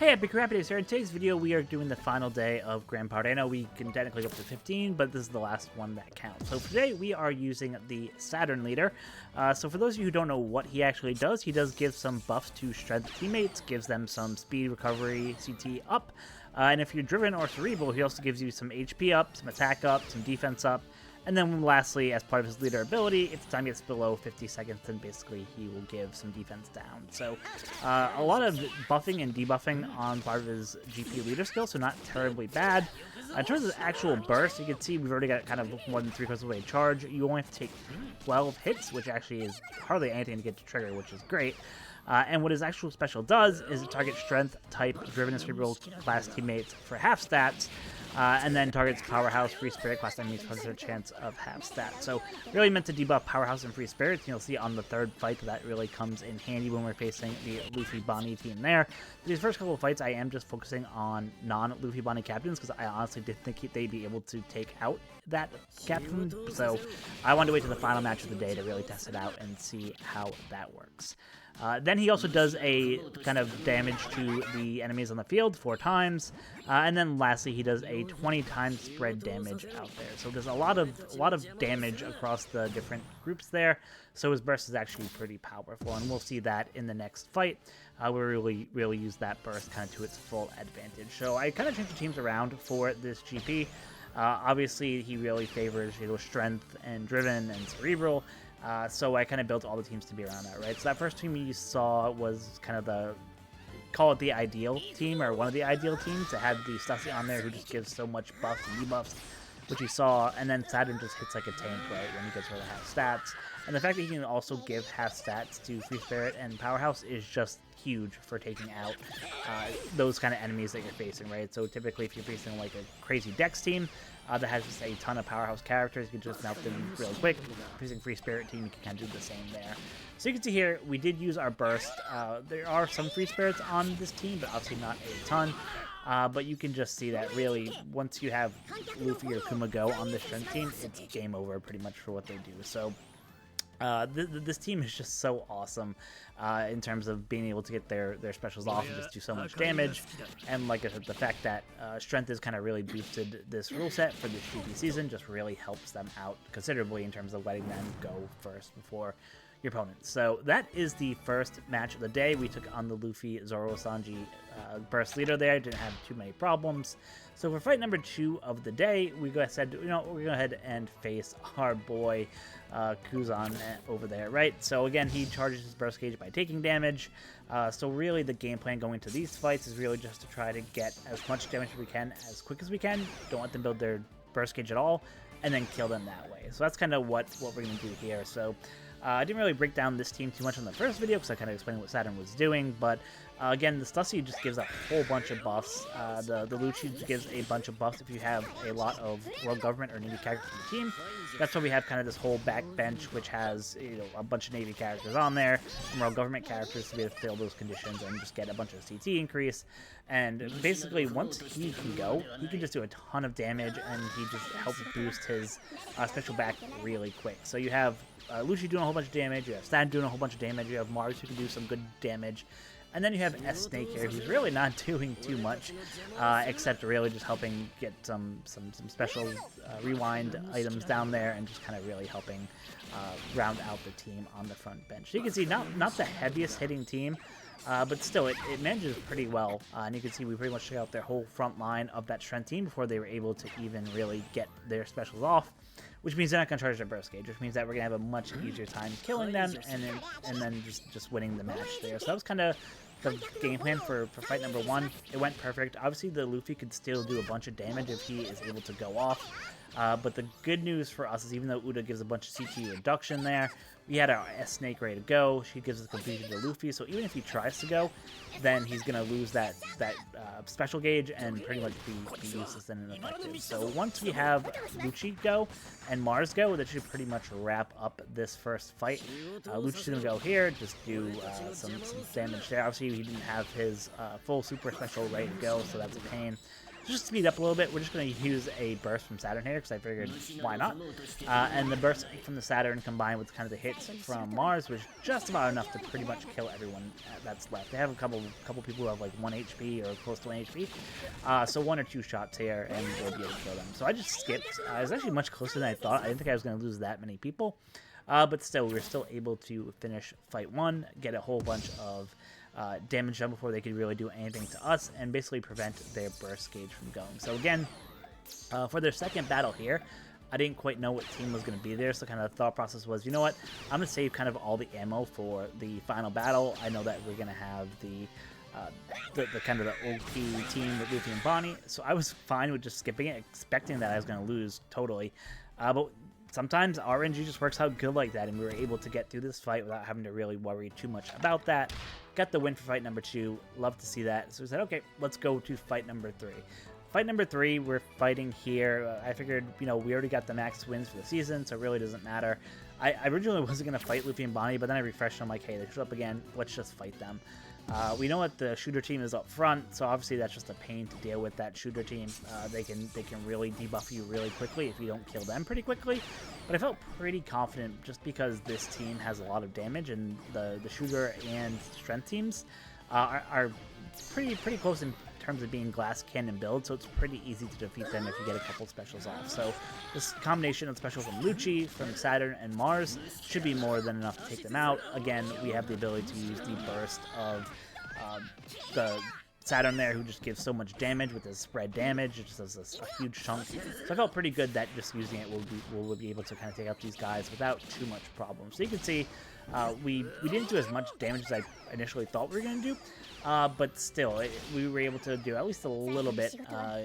Hey, HappiDaze here. In today's video, we are doing the final day of Grand Party. I know we can technically go up to 15, but this is the last one that counts. So for today, we are using the Saturn leader. So for those of you who don't know what he actually does, he does give some buffs to strength teammates, gives them some speed, recovery, CT up. And if you're driven or cerebral, he also gives you some HP up, some attack up, some defense up. And then lastly, as part of his leader ability, if the time gets below 50 seconds, then basically he will give some defense down. So a lot of buffing and debuffing on part of his GP leader skill, so not terribly bad. In terms of actual burst, you can see we've already got kind of more than 3/4 of the way charge. You only have to take 12 hits, which actually is hardly anything to get to trigger, which is great. And what his actual special does is it targets strength, type, driven, and cerebral class teammates for half stats, and then targets powerhouse, free spirit class enemies for a chance of half stats. So really meant to debuff powerhouse and free spirits. You'll see on the third fight that really comes in handy when we're facing the Luffy Bonnie team there. These first couple of fights, I am just focusing on non-Luffy Bonnie captains because I honestly did think they'd be able to take out that captain. So I wanted to wait to the final match of the day to really test it out and see how that works. Then he also does a kind of damage to the enemies on the field 4 times, and then lastly he does a 20 times spread damage out there. So there's a lot of damage across the different groups there. So his burst is actually pretty powerful, and we'll see that in the next fight. We really use that burst kind of to its full advantage. So I kind of changed the teams around for this GP. Obviously he really favors strength and driven and cerebral. So I kind of built all the teams to be around that, right? So that first team you saw was kind of call it the ideal team, or one of the ideal teams. It had the Stussy on there who just gives so much buffs and debuffs, which you saw, and then Saturn just hits like a tank, right, when he gets rid of half stats. And the fact that he can also give half stats to Free Spirit and Powerhouse is just huge for taking out those kind of enemies that you're facing, right? So typically if you're facing like a crazy Dex team that has just a ton of Powerhouse characters, you can just melt them real quick. Facing Free Spirit team, you can kind of do the same there. So you can see here, we did use our burst. There are some Free Spirits on this team, but obviously not a ton. But you can just see that really, once you have Luffy or Kuma go on this strength team, it's game over pretty much for what they do. So this team is just so awesome in terms of being able to get their specials off and just do so much damage. And like I said, the fact that strength is kind of really boosted this rule set for this GP season just really helps them out considerably in terms of letting them go first before your opponent. So that is the first match of the day. We took on the Luffy Zoro Sanji burst leader there. Didn't have too many problems. So for fight number 2 of the day, we go ahead, we're go ahead and face our boy Kuzan over there, right? So again, he charges his burst gauge by taking damage. So really the game plan going into these fights is really just to try to get as much damage as we can as quick as we can. Don't let them build their burst gauge at all, and then kill them that way. So that's kind of what we're going to do here. So I didn't really break down this team too much on the first video because I kind of explained what Saturn was doing, but again, the Stussy just gives a whole bunch of buffs. The Lucci gives a bunch of buffs if you have a lot of World Government or Navy characters on the team. That's why we have kind of this whole back bench, which has a bunch of Navy characters on there, and World Government characters to be able to fill those conditions and just get a bunch of CT increase. And basically, once he can go, he can just do a ton of damage, and he just helps boost his special back really quick. So you have Lucy doing a whole bunch of damage, you have Stan doing a whole bunch of damage, you have Mars who can do some good damage, and then you have S-Snake here who's really not doing too much, except really just helping get some special rewind items down there and just kind of really helping round out the team on the front bench. So you can see not the heaviest hitting team, but still it manages pretty well, and you can see we pretty much took out their whole front line of that strength team before they were able to even really get their specials off, which means they're not going to charge their burst gauge, which means that we're going to have a much easier time killing them and then just winning the match there. So that was kind of the game plan for fight number 1. It went perfect. Obviously the Luffy could still do a bunch of damage if he is able to go off, but the good news for us is even though Uda gives a bunch of CT reduction there, we had our S-Snake ready to go. She gives us completion to Luffy, so even if he tries to go, then he's going to lose that special gauge and pretty much be useless and ineffective. So once we have Lucci go and Mars go, that should pretty much wrap up this first fight. Lucci's going to go here, just do some damage there. Obviously, he didn't have his full super special ready to go, so that's a pain. just to speed up a little bit, we're just going to use a burst from Saturn here, because I figured, why not? And the burst from the Saturn combined with kind of the hits from Mars was just about enough to pretty much kill everyone that's left. They have a couple people who have like 1 HP or close to 1 HP, so 1 or 2 shots here, and we'll be able to kill them. So I just skipped. It was actually much closer than I thought. I didn't think I was going to lose that many people, but still, we were still able to finish fight 1, get a whole bunch of damage done before they could really do anything to us, and basically prevent their burst gauge from going. So again, for their second battle here, I didn't quite know what team was going to be there, so kind of the thought process was, you know what, I'm going to save kind of all the ammo for the final battle. I know that we're going to have the kind of the OP team with Luffy and Bonnie, so I was fine with just skipping it, expecting that I was going to lose totally, but sometimes RNG just works out good like that, and we were able to get through this fight without having to really worry too much about that. Got the win for fight number 2. Love to see that. So we said, okay, let's go to fight number 3. Fight number 3, we're fighting here. I figured, you know, we already got the max wins for the season, so it really doesn't matter. I originally wasn't going to fight Luffy and Bonnie, but then I refreshed, and I'm like, hey, they showed up again. Let's just fight them. We know that the shooter team is up front, so obviously that's just a pain to deal with. That shooter team, they can really debuff you really quickly if you don't kill them pretty quickly. But I felt pretty confident just because this team has a lot of damage, and the shooter and strength teams are pretty close in terms of being glass cannon build, so it's pretty easy to defeat them if you get a couple specials off. So this combination of specials from Lucci, from Saturn, and Mars should be more than enough to take them out. Again, we have the ability to use the burst of the Saturn there, who just gives so much damage with his spread damage. It just does a huge chunk. So I felt pretty good that just using it we'll be able to kind of take out these guys without too much problem. So you can see we didn't do as much damage as I initially thought we were going to do, but still, we were able to do at least a little bit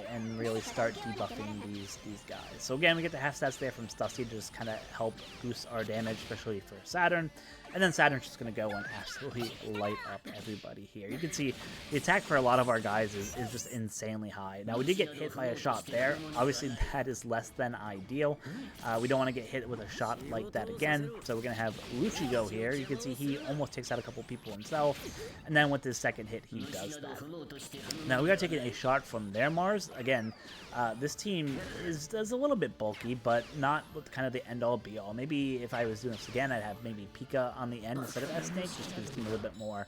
and really start debuffing these guys. So again, we get the half stats there from Stussy to just kind of help boost our damage, especially for Saturn. And then Saturn's just going to go and absolutely light up everybody here. You can see the attack for a lot of our guys is just insanely high. Now, we did get hit by a shot there. Obviously, that is less than ideal. We don't want to get hit with a shot like that again. So we're going to have Lucci go here. You can see he almost takes out a couple people himself. And then with his second hit, he does that. Now, we are taking a shot from their Mars. Again, this team is a little bit bulky, but not kind of the end-all, be-all. Maybe if I was doing this again, I'd have maybe Pika on the end instead of S-Snake, just to give this team a little bit more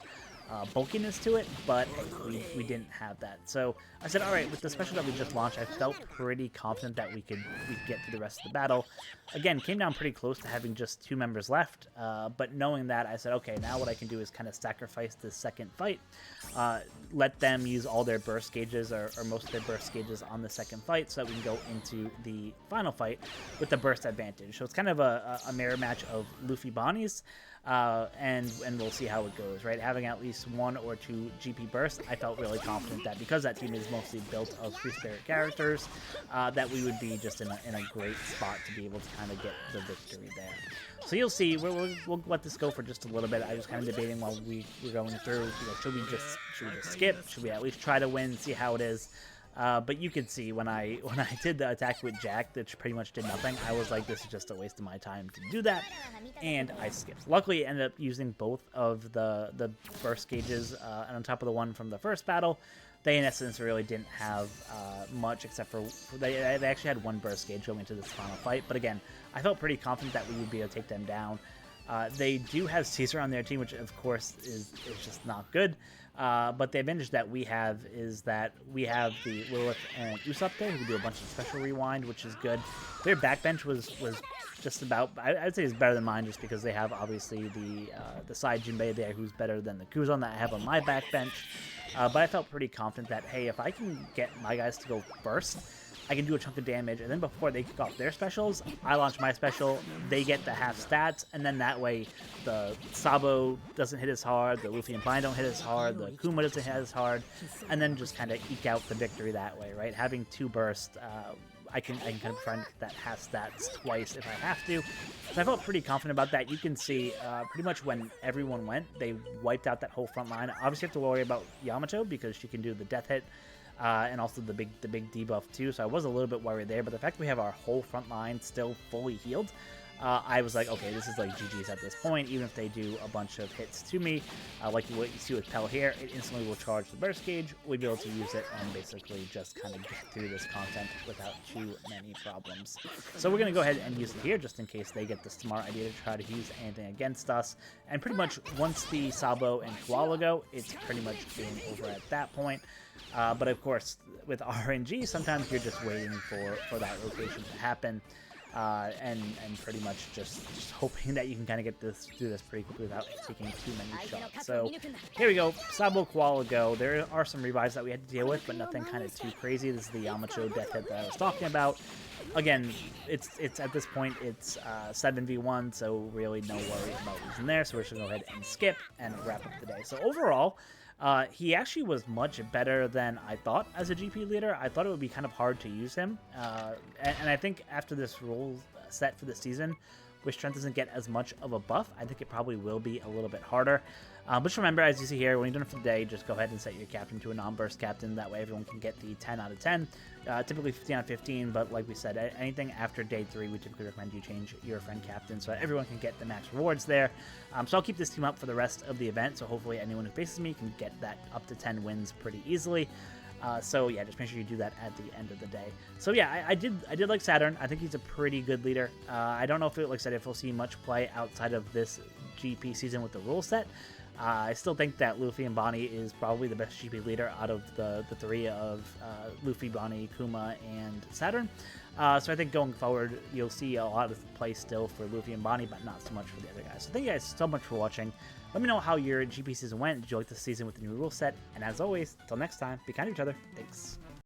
bulkiness to it, but hey, we didn't have that. So I said, all right, with the special that we just launched, I felt pretty confident that we could get through the rest of the battle. Again, came down pretty close to having just 2 members left, but knowing that, I said, okay, now what I can do is kind of sacrifice this second fight, let them use all their burst gauges or most of their burst gauges on the second fight, so that we can go into the final fight with the burst advantage. So it's kind of a mirror match of Luffy Bonnie's. And we'll see how it goes, right? Having at least 1 or 2 GP bursts, I felt really confident that because that team is mostly built of Free Spirit characters, that we would be just in a great spot to be able to kind of get the victory there. So you'll see, we'll let this go for just a little bit. I was kind of debating while we were going through, you know, should we just skip? Should we at least try to win, see how it is? But you can see when I did the attack with Jack, that pretty much did nothing, I was like, this is just a waste of my time to do that, and I skipped. Luckily, I ended up using both of the burst gauges, and on top of the one from the first battle, they in essence really didn't have much, except for they actually had 1 burst gauge going into this final fight. But again, I felt pretty confident that we would be able to take them down. They do have Caesar on their team, which of course is just not good. But the advantage that we have is that we have the Lilith and Usopp there who do a bunch of special rewind, which is good. Their backbench was just about, I'd say it's better than mine, just because they have obviously the side Jinbei there who's better than the Kuzan that I have on my backbench. But I felt pretty confident that, hey, if I can get my guys to go first, I can do a chunk of damage, and then before they kick off their specials, I launch my special, they get the half stats, and then that way the Sabo doesn't hit as hard, the Luffy and Bonnie don't hit as hard, the Kuma doesn't hit as hard, and then just kind of eke out the victory that way, right? Having 2 bursts, I can kind of try and get that half stats twice if I have to. So I felt pretty confident about that. You can see pretty much when everyone went, they wiped out that whole front line. Obviously you have to worry about Yamato because she can do the death hit. And also the big debuff too, so I was a little bit worried there, but the fact that we have our whole front line still fully healed, I was like, okay, this is like GG's at this point. Even if they do a bunch of hits to me, like what you see with Pell here, it instantly will charge the burst gauge. We'll be able to use it and basically just kind of get through this content without too many problems. So we're going to go ahead and use it here just in case they get the smart idea to try to use anything against us. And pretty much once the Sabo and Koala go, it's pretty much game over at that point. But of course, with RNG, sometimes you're just waiting for that rotation to happen. And pretty much just hoping that you can kind of get through this pretty quickly without taking too many shots. So here we go, Sabo, Koala go. There are some revives that we had to deal with, but nothing kind of too crazy. This is the Yamacho death hit that I was talking about. Again, it's at this point it's 7v1, so really no worry about losing there. So we're just gonna go ahead and skip and wrap up the day. So overall, he actually was much better than I thought as a GP leader. I thought it would be kind of hard to use him. And I think after this rule set for the season, where strength doesn't get as much of a buff, I think it probably will be a little bit harder. But just remember, as you see here, when you're doing it for the day, just go ahead and set your captain to a non-burst captain. That way everyone can get the 10 out of 10. Typically 15 out of 15, but like we said, anything after day 3, we typically recommend you change your friend captain so that everyone can get the max rewards there. So I'll keep this team up for the rest of the event, so hopefully anyone who faces me can get that up to 10 wins pretty easily. So yeah, just make sure you do that at the end of the day. So yeah, I did like Saturn. I think he's a pretty good leader. I don't know if it, like I said, if we'll see much play outside of this GP season with the rule set. I still think that Luffy and Bonnie is probably the best GP leader out of the three of Luffy, Bonnie, Kuma, and Saturn. So I think going forward, you'll see a lot of play still for Luffy and Bonnie, but not so much for the other guys. So thank you guys so much for watching. Let me know how your GP season went. Did you like the season with the new rule set? And as always, until next time, be kind to each other. Thanks.